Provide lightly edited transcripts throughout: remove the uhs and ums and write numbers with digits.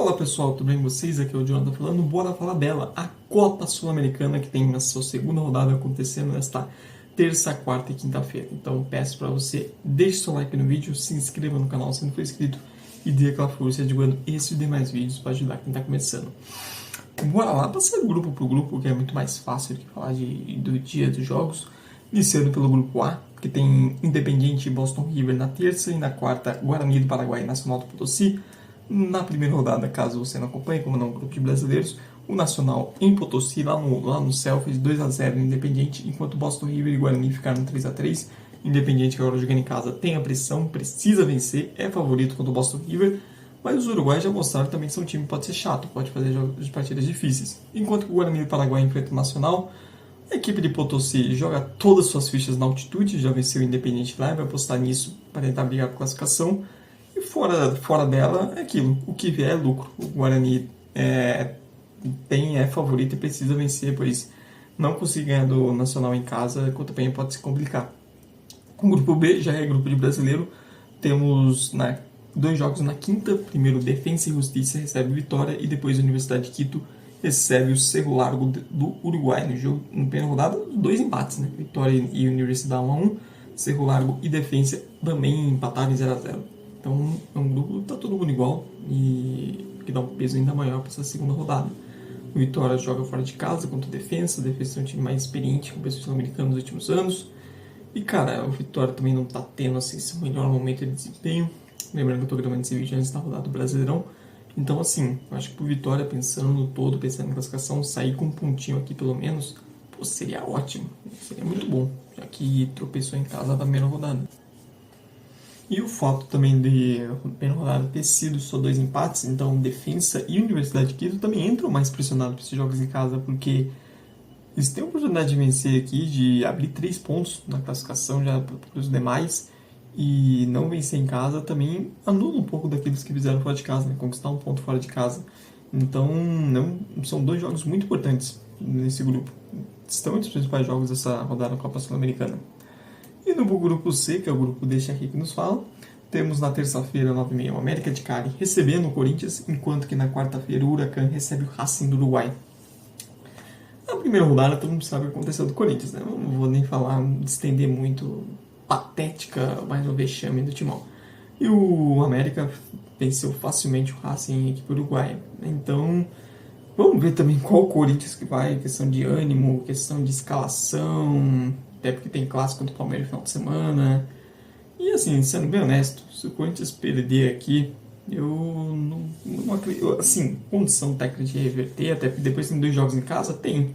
Fala pessoal, tudo bem com vocês? Aqui é o Jonathan falando. Bora falar dela, a Copa Sul-Americana, que tem a sua segunda rodada acontecendo nesta terça, quarta e quinta-feira. Então peço para você, deixe seu like no vídeo, se inscreva no canal se não for inscrito e dê aquela força divulgando esse e demais vídeos para ajudar quem está começando. Bora lá, passando grupo por grupo, que é muito mais fácil do que falar do dia dos jogos. Iniciando pelo grupo A, que tem Independiente e Boston River na terça, e na quarta Guarani do Paraguai e Nacional do Potosí. Na primeira rodada, caso você não acompanhe, como não, o grupo de brasileiros, o Nacional em Potosí, lá no Céu, fez 2-0 no Independiente, enquanto Boston River e Guarani ficaram 3-3. Independiente, que agora jogando em casa, tem a pressão, precisa vencer, é favorito contra o Boston River, mas os uruguaios já mostraram também que são um time que pode ser chato, pode fazer jogos de partidas difíceis. Enquanto que o Guarani do Paraguai enfrenta o Nacional, a equipe de Potosí joga todas as suas fichas na altitude, já venceu o Independiente lá, vai apostar nisso para tentar brigar por classificação. E fora dela é aquilo, o que vier é lucro. O Guarani é favorito e precisa vencer, pois não conseguir ganhar do Nacional em casa, também pode se complicar. Com o grupo B, já é grupo de brasileiro, temos dois jogos na quinta. Primeiro, Defensa e Justiça recebe Vitória e depois a Universidade de Quito recebe o Cerro Largo do Uruguai. No jogo, na primeira rodada, dois empates, né? Vitória e Universidade 1-1, Cerro Largo e Defensa também empataram em 0-0. Então é um grupo que tá todo mundo igual e que dá um peso ainda maior para essa segunda rodada. O Vitória joga fora de casa contra a Defensa. A Defensa é um time mais experiente, com pessoas sul-americanos nos últimos anos. E cara, o Vitória também não tá tendo assim, seu melhor momento de desempenho. Lembrando que eu tô gravando esse vídeo antes da rodada do Brasileirão. Então assim, eu acho que o Vitória, pensando no todo, pensando na classificação, sair com um pontinho aqui pelo menos, pô, seria ótimo. Seria muito bom, já que tropeçou em casa na primeira rodada. E o fato também de a primeira rodada ter sido só dois empates, então Defensa e Universidade de Quito também entram mais pressionados para esses jogos em casa, porque eles têm a oportunidade de vencer aqui, de abrir 3 pontos na classificação já para os demais, e não vencer em casa também anula um pouco daqueles que fizeram fora de casa, né? Conquistar um ponto fora de casa. Então são dois jogos muito importantes nesse grupo. Estão entre os principais jogos dessa rodada da Copa Sul-Americana. E no grupo C, que é o grupo deste aqui que nos fala, temos na terça-feira, 9h30, o América de Cali recebendo o Corinthians, enquanto que na quarta-feira o Huracan recebe o Racing do Uruguai. Na primeira rodada, todo mundo sabe o que aconteceu do Corinthians, né? Eu não vou nem falar, estender muito, patética, mais um vexame do Timão. E o América venceu facilmente o Racing, equipe uruguaia. Então, vamos ver também qual o Corinthians que vai, questão de ânimo, questão de escalação, até porque tem clássico contra o Palmeiras no final de semana. E assim, sendo bem honesto, se o Corinthians perder aqui, eu não acredito. Assim, condição técnica de reverter, até porque depois tem 2 jogos em casa, tem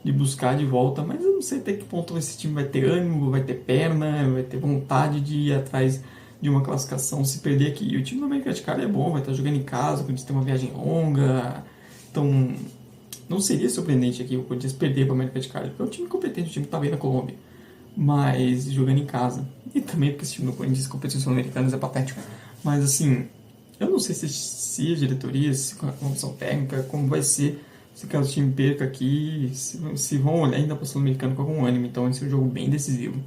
de buscar de volta, mas eu não sei até que ponto esse time vai ter ânimo, vai ter perna, vai ter vontade de ir atrás de uma classificação se perder aqui. E o time do América de Cali é bom, vai estar jogando em casa, o Corinthians tem uma viagem longa, então não seria surpreendente aqui o Corinthians perder para o América de Cali, porque é um time competente, o time que está bem na Colômbia, mas jogando em casa. E também porque esse time do Corinthians, competições sul-americanas, é patético. Mas assim, eu não sei se a diretoria, se a comissão técnica, como vai ser se caso o time perca aqui, se vão olhar ainda para o sul-americano com algum ânimo. Então esse é um jogo bem decisivo.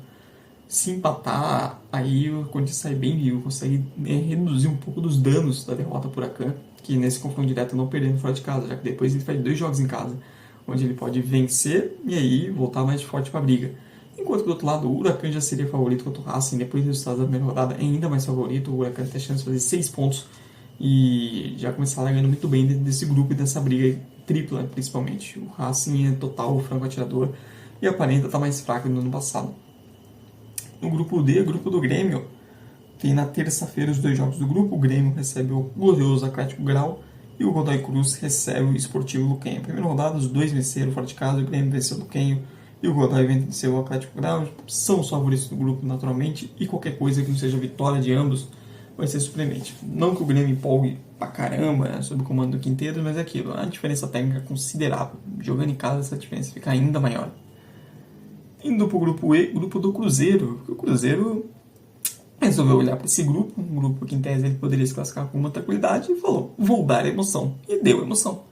Se empatar, aí o Corinthians sai bem vivo, consegue reduzir um pouco dos danos da derrota por Huracan, que nesse confronto direto não perdendo fora de casa, já que depois ele faz 2 jogos em casa, onde ele pode vencer e aí voltar mais forte para a briga. Enquanto que do outro lado, o Huracan já seria favorito contra o Racing, depois dos resultados da primeira rodada, ainda mais favorito. O Huracan tem a chance de fazer 6 pontos e já começar largando muito bem dentro desse grupo e dessa briga tripla, principalmente. O Racing é total franco atirador e aparenta estar mais fraco do ano passado. No grupo D, grupo do Grêmio, tem na terça-feira os 2 jogos do grupo. O Grêmio recebe o glorioso Atlético Grau e o Godoy Cruz recebe o Esportivo Luquenho. Primeira rodada, os 2 venceram fora de casa, o Grêmio venceu o Luquenho e o Godoy venceu o Atlético Grau. São os favoritos do grupo, naturalmente, e qualquer coisa que não seja vitória de ambos vai ser surpreendente. Não que o Grêmio empolgue pra caramba, né, sob o comando do Quinteiro, mas é aquilo, a diferença técnica é considerável. Jogando em casa, essa diferença fica ainda maior. Indo pro grupo E, grupo do Cruzeiro. O Cruzeiro resolveu olhar para esse grupo, um grupo que em tese ele poderia se classificar com uma tranquilidade, e falou, vou dar emoção. E deu emoção.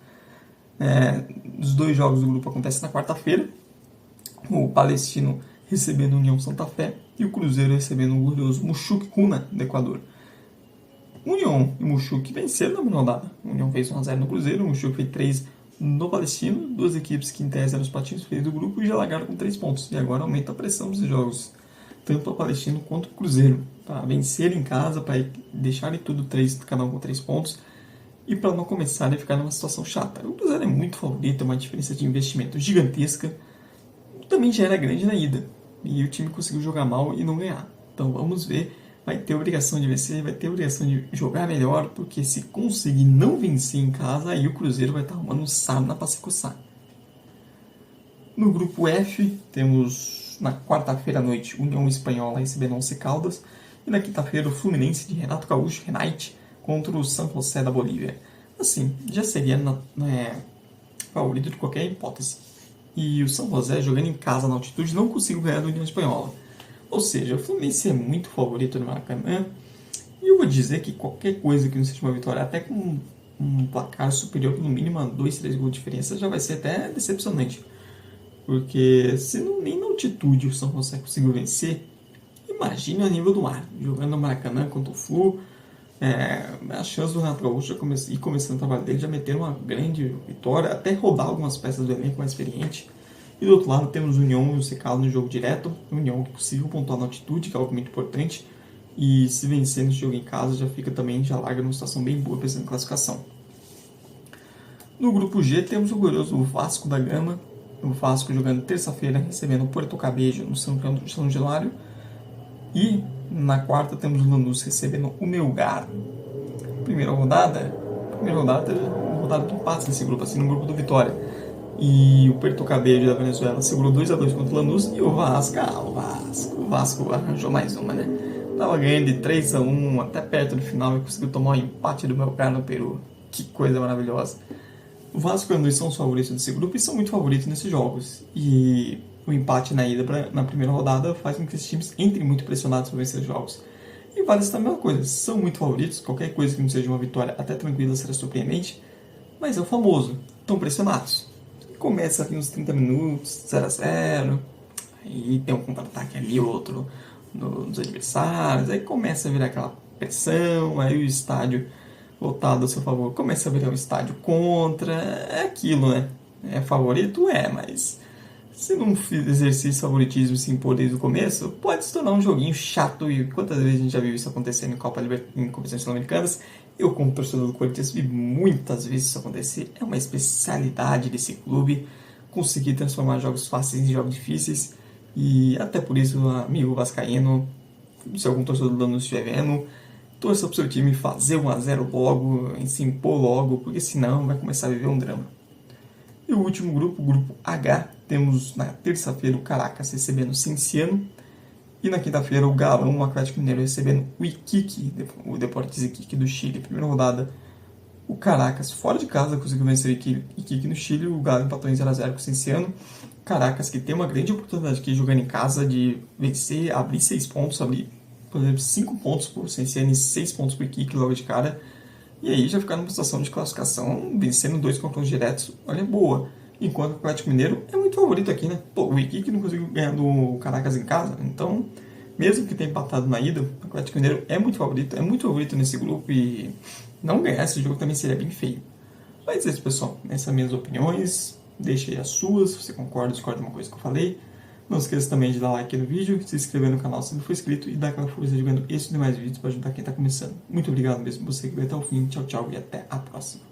Os 2 jogos do grupo acontecem na quarta-feira. O Palestino recebendo o União Santa Fé e o Cruzeiro recebendo o glorioso Muxuc Runa do Equador. União e Muxuque venceram na primeira rodada. A União fez 1x0 no Cruzeiro, o Muxuque fez 3 no Palestino. Duas equipes que em tese eram os patinhos feios do grupo e já largaram com 3 pontos. E agora aumenta a pressão dos jogos, tanto o Palestino quanto o Cruzeiro, para vencer em casa, para deixarem tudo 3, cada um com 3 pontos e para não começarem a ficar numa situação chata. O Cruzeiro é muito favorito, é uma diferença de investimento gigantesca, também já era grande na ida, e o time conseguiu jogar mal e não ganhar. Então vamos ver, vai ter obrigação de vencer, vai ter obrigação de jogar melhor, porque se conseguir não vencer em casa, aí o Cruzeiro vai estar arrumando um sarna para se coçar. No grupo F, temos na quarta-feira à noite União Espanhola recebendo Once Caldas, e na quinta-feira o Fluminense de Renato Gaúcho, Renate, contra o San José da Bolívia. Assim, já seria favorito de qualquer hipótese. E o San José, jogando em casa na altitude, não conseguiu ganhar da União Espanhola. Ou seja, o Fluminense é muito favorito no Maracanã. E eu vou dizer que qualquer coisa que não seja uma vitória, até com um placar superior, no mínimo a 2, 3 gols de diferença, já vai ser até decepcionante. Porque se nem na altitude o San José conseguiu vencer, imagine a nível do mar, jogando no Maracanã contra o Flu. A chance do Renato Gaúcho ir começando o trabalho dele já meter uma grande vitória, até rodar algumas peças do elenco mais experiente. E do outro lado temos o União e o Secalo no jogo direto. O União que conseguiu pontuar na altitude, que é algo muito importante. E se vencer no jogo em casa, já larga numa situação bem boa pensando em classificação. No grupo G temos o glorioso Vasco da Gama. O Vasco jogando terça-feira, recebendo o Puerto Cabello no São Januário. E na quarta temos o Lanús recebendo o Melgar. Primeira rodada teve uma rodada de empates nesse grupo, assim, no grupo do Vitória. E o Puerto Cabello da Venezuela segurou 2x2 contra o Lanús. E o Vasco arranjou mais uma, né? Tava ganhando de 3x1 até perto do final e conseguiu tomar um empate do Melgar no Peru. Que coisa maravilhosa. O Vasco e o Lanús são os favoritos desse grupo e são muito favoritos nesses jogos. E o empate na ida na primeira rodada faz com que esses times entrem muito pressionados para vencer os jogos. E vale a mesma coisa, são muito favoritos, qualquer coisa que não seja uma vitória até tranquila será surpreendente, mas é o famoso, estão pressionados. Começa ali uns 30 minutos, 0x0, aí tem um contra-ataque ali, outro nos adversários, aí começa a virar aquela pressão, aí o estádio lotado a seu favor começa a virar um estádio contra, é aquilo, né? É favorito? É, mas se não exercer favoritismo e se impor desde o começo, pode se tornar um joguinho chato. E quantas vezes a gente já viu isso acontecendo em competições sul-americanas? Eu, como torcedor do Corinthians, vi muitas vezes isso acontecer. É uma especialidade desse clube conseguir transformar jogos fáceis em jogos difíceis. E até por isso, amigo vascaíno, se algum torcedor do Lanús estiver vendo, torça pro seu time fazer 1x0 logo, se impor logo, porque senão vai começar a viver um drama. E o último grupo, o grupo H, temos na terça-feira o Caracas recebendo o Cienciano e na quinta-feira o Galão, o Atlético Mineiro, recebendo o Iquique, o Deportes Iquique do Chile. Primeira rodada, o Caracas fora de casa conseguiu vencer o Iquique no Chile, o Galo empatou em 0x0 com o Cienciano. Caracas que tem uma grande oportunidade aqui jogando em casa de vencer, abrir 6 pontos, abrir, por exemplo, 5 pontos por Cienciano e 6 pontos por Iquique logo de cara. E aí já ficar numa situação de classificação, vencendo 2 confrontos diretos, olha, boa. Enquanto o Atlético Mineiro é muito favorito aqui, né? Pô, o Iquique não conseguiu ganhar do Caracas em casa, então, mesmo que tenha empatado na ida, o Atlético Mineiro é muito favorito nesse grupo e não ganhar esse jogo também seria bem feio. Mas é isso, pessoal. Essas são minhas opiniões. Deixe aí as suas, se você concorda ou discorda de uma coisa que eu falei. Não esqueça também de dar like no vídeo, se inscrever no canal se não for inscrito e dar aquela força jogando esses e demais vídeos para ajudar quem está começando. Muito obrigado mesmo por você que veio até o fim. Tchau, tchau e até a próxima.